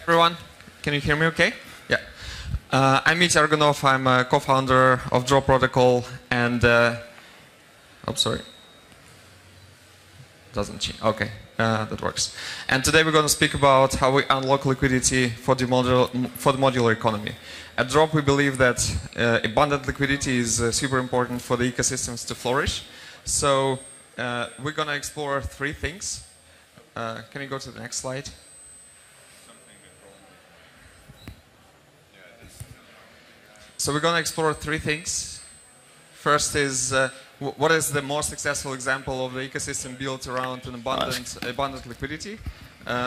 Everyone, can you hear me okay? Yeah. I'm Mitya Argunov. I'm a co-founder of Draw Protocol and sorry. Doesn't change. Okay, that works. And today we're going to speak about how we unlock liquidity for the modular economy. At Drop, we believe that abundant liquidity is super important for the ecosystems to flourish. So we're going to explore three things. Can you go to the next slide? So we're going to explore three things. First is what is the most successful example of the ecosystem built around an abundant liquidity.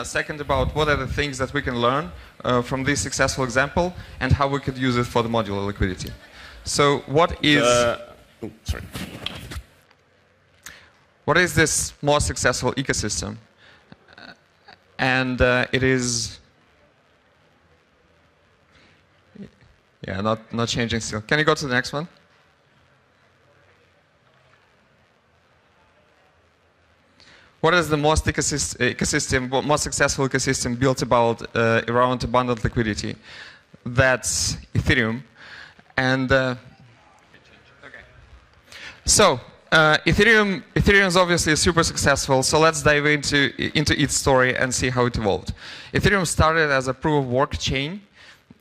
Second, about what are the things that we can learn from this successful example and how we could use it for the modular liquidity. So what is what is this most successful ecosystem? And it is not changing still. Can you go to the next one? What is the most most successful ecosystem built around abundant liquidity? That's Ethereum. And so Ethereum is obviously super successful. So let's dive into its story and see how it evolved. Ethereum started as a proof of work chain.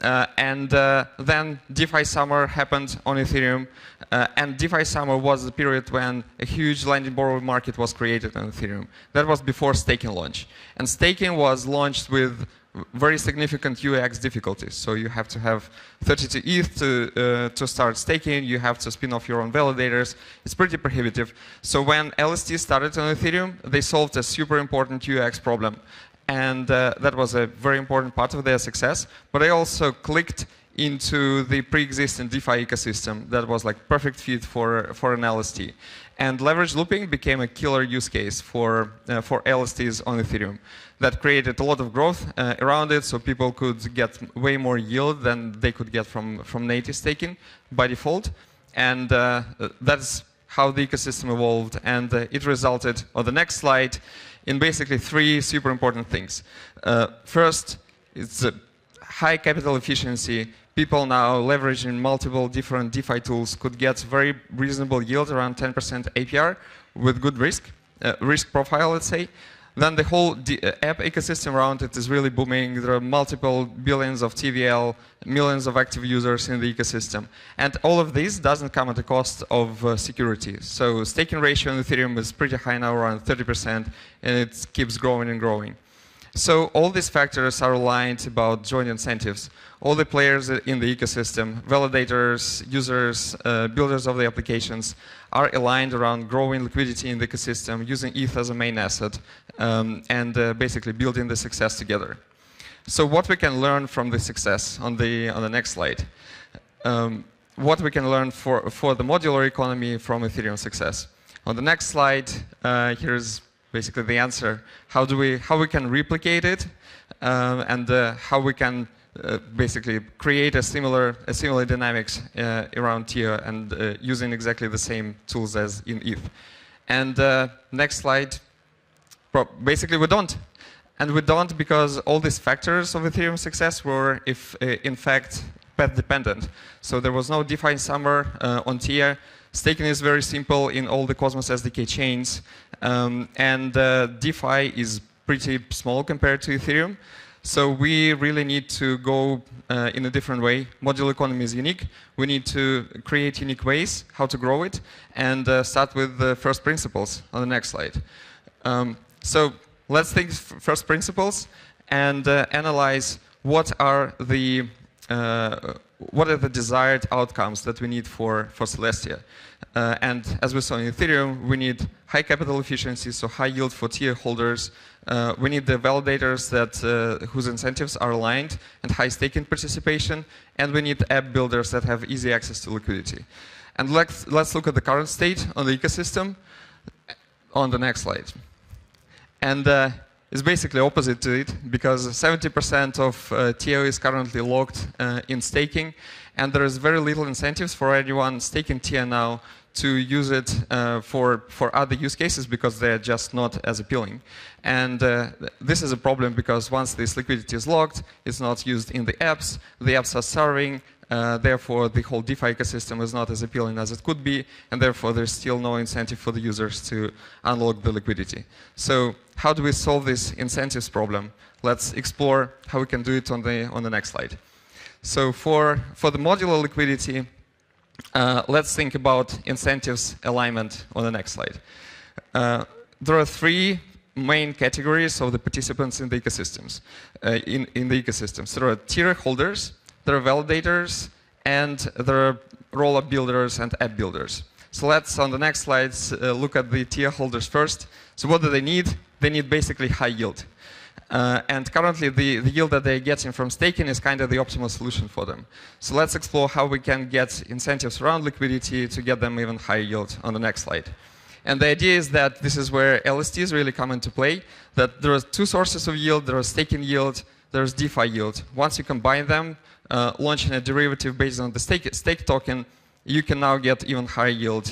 And then DeFi summer happened on Ethereum, and DeFi summer was the period when a huge lending borrowing market was created on Ethereum. That was before staking launch. And staking was launched with very significant UX difficulties. So you have to have 32 ETH to start staking. You have to spin off your own validators. It's pretty prohibitive. So when LST started on Ethereum, they solved a super important UX problem. And that was a very important part of their success. But they also clicked into the pre-existing DeFi ecosystem that was like perfect fit for an LST. And leverage looping became a killer use case for LSTs on Ethereum. That created a lot of growth around it, so people could get way more yield than they could get from native staking by default. And that's how the ecosystem evolved. And it resulted, on the next slide, in basically three super important things. First, it's high capital efficiency. People now leveraging multiple different DeFi tools could get very reasonable yield, around 10% APR, with good risk profile, let's say. Then the whole app ecosystem around it is really booming. There are multiple billions of TVL, millions of active users in the ecosystem. And all of this doesn't come at the cost of security. So staking ratio in Ethereum is pretty high now, around 30%, and it keeps growing and growing. So all these factors are aligned about joint incentives. All the players in the ecosystem, validators, users, builders of the applications, are aligned around growing liquidity in the ecosystem, using ETH as a main asset, and basically building the success together. So what we can learn from the success on the next slide. What we can learn for the modular economy from Ethereum success. On the next slide, here's basically the answer. How we can replicate it, and how we can basically create a similar dynamics around TIA and using exactly the same tools as in ETH. And next slide. Basically, we don't. And we don't because all these factors of Ethereum success were, in fact, path dependent. So there was no DeFi summer on TIA. Staking is very simple in all the Cosmos SDK chains. And DeFi is pretty small compared to Ethereum. So we really need to go in a different way. Modular economy is unique. We need to create unique ways how to grow it, and start with the first principles on the next slide. So let's think first principles and analyze what are the desired outcomes that we need for Celestia. And as we saw in Ethereum, we need high capital efficiency, so high yield for tier holders. We need the validators whose incentives are aligned and high staking participation. And we need app builders that have easy access to liquidity. And let's look at the current state on the ecosystem on the next slide. And it's basically opposite to it, because 70% of TIA is currently locked in staking, and there is very little incentives for anyone staking TIA now to use it for other use cases because they're just not as appealing. And this is a problem because once this liquidity is locked, it's not used in the apps are starving, therefore the whole DeFi ecosystem is not as appealing as it could be, and therefore there's still no incentive for the users to unlock the liquidity. So how do we solve this incentives problem? Let's explore how we can do it on the next slide. So for the modular liquidity, let's think about incentives alignment on the next slide. There are three main categories of the participants in the ecosystems. There are tier holders, there are validators, and there are rollup builders and app builders. So let's, on the next slides, look at the tier holders first. So what do they need? They need basically high yield. And currently, the yield that they're getting from staking is kind of the optimal solution for them. So let's explore how we can get incentives around liquidity to get them even higher yield on the next slide. And the idea is that this is where LSTs really come into play, that there are two sources of yield. There is staking yield, there's DeFi yield. Once you combine them, launching a derivative based on the stake token, you can now get even higher yield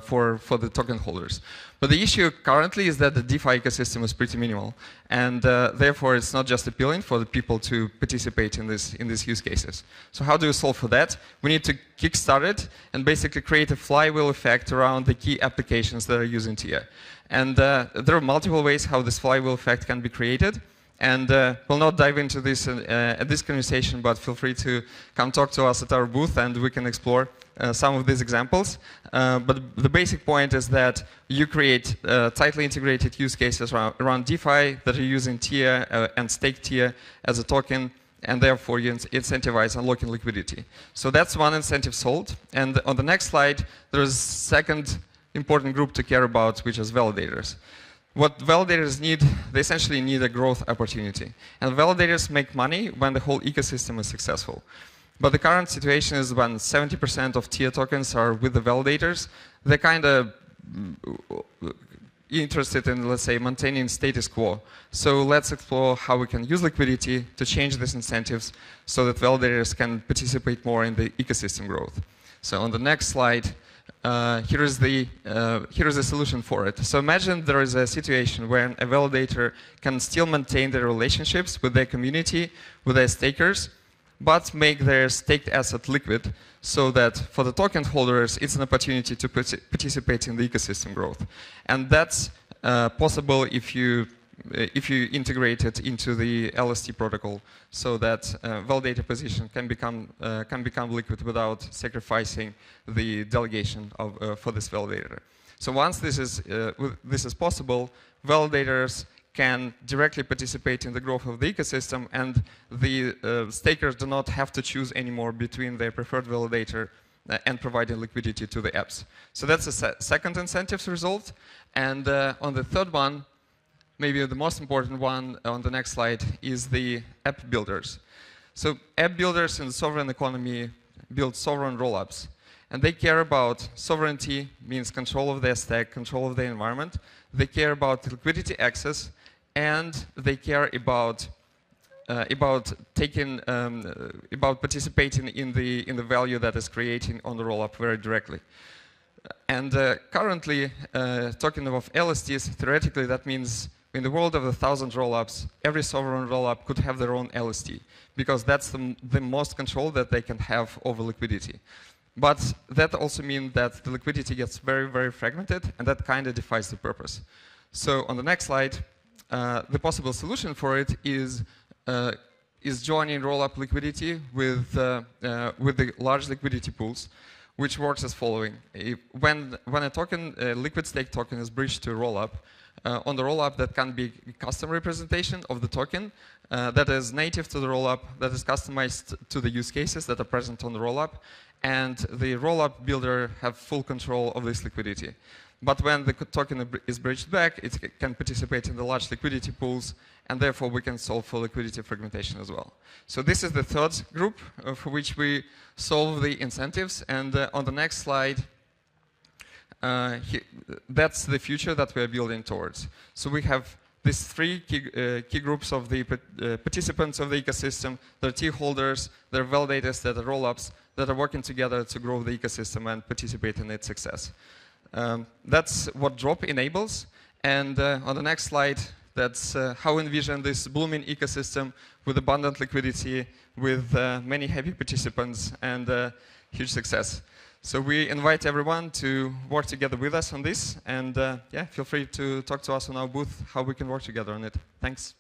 for the token holders. But the issue currently is that the DeFi ecosystem is pretty minimal, and therefore it's not just appealing for the people to participate in these use cases. So how do we solve for that? We need to kickstart it and basically create a flywheel effect around the key applications that are using TIA. And there are multiple ways how this flywheel effect can be created. And we'll not dive into this at this conversation, but feel free to come talk to us at our booth, and we can explore some of these examples. But the basic point is that you create tightly integrated use cases around DeFi that are using TIA and stake TIA as a token, and therefore you incentivize unlocking liquidity. So that's one incentive solved. And on the next slide, there's a second important group to care about, which is validators. What validators need, they essentially need a growth opportunity. And validators make money when the whole ecosystem is successful. But the current situation is when 70% of TIA tokens are with the validators. They're kind of interested in, let's say, maintaining status quo. So let's explore how we can use liquidity to change these incentives so that validators can participate more in the ecosystem growth. So on the next slide, here is the solution for it. So imagine there is a situation where a validator can still maintain their relationships with their community, with their stakers, but make their staked asset liquid so that for the token holders, it's an opportunity to participate in the ecosystem growth. And that's possible if you integrate it into the LST protocol so that validator position can become liquid without sacrificing the delegation for this validator. So once this is possible, validators can directly participate in the growth of the ecosystem, and the stakers do not have to choose anymore between their preferred validator and providing liquidity to the apps. So that's the second incentives result. And on the third one, maybe the most important one on the next slide is the app builders. So app builders in the sovereign economy build sovereign rollups. And they care about sovereignty, means control of their stack, control of their environment. They care about liquidity access, and they care about participating in the value that is creating on the rollup very directly. And currently, talking about LSTs, theoretically that means in the world of 1,000 rollups, every sovereign rollup could have their own LST, because that's the most control that they can have over liquidity. But that also means that the liquidity gets very, very fragmented, and that kind of defies the purpose. So on the next slide, the possible solution for it is joining rollup liquidity with the large liquidity pools, which works as following. When a token, a liquid stake token, is bridged to a rollup, on the rollup that can be custom representation of the token that is native to the rollup, that is customized to the use cases that are present on the rollup, and the rollup builder have full control of this liquidity. But when the token is bridged back, it can participate in the large liquidity pools, and therefore we can solve for liquidity fragmentation as well. So this is the third group for which we solve the incentives. And on the next slide, that's the future that we are building towards. So we have these three key groups of the participants of the ecosystem. They're T holders, they're validators, they're rollups that are working together to grow the ecosystem and participate in its success. That's what Drop enables. And on the next slide, that's how we envision this blooming ecosystem with abundant liquidity, with many happy participants and huge success. So we invite everyone to work together with us on this. And yeah, feel free to talk to us on our booth how we can work together on it. Thanks.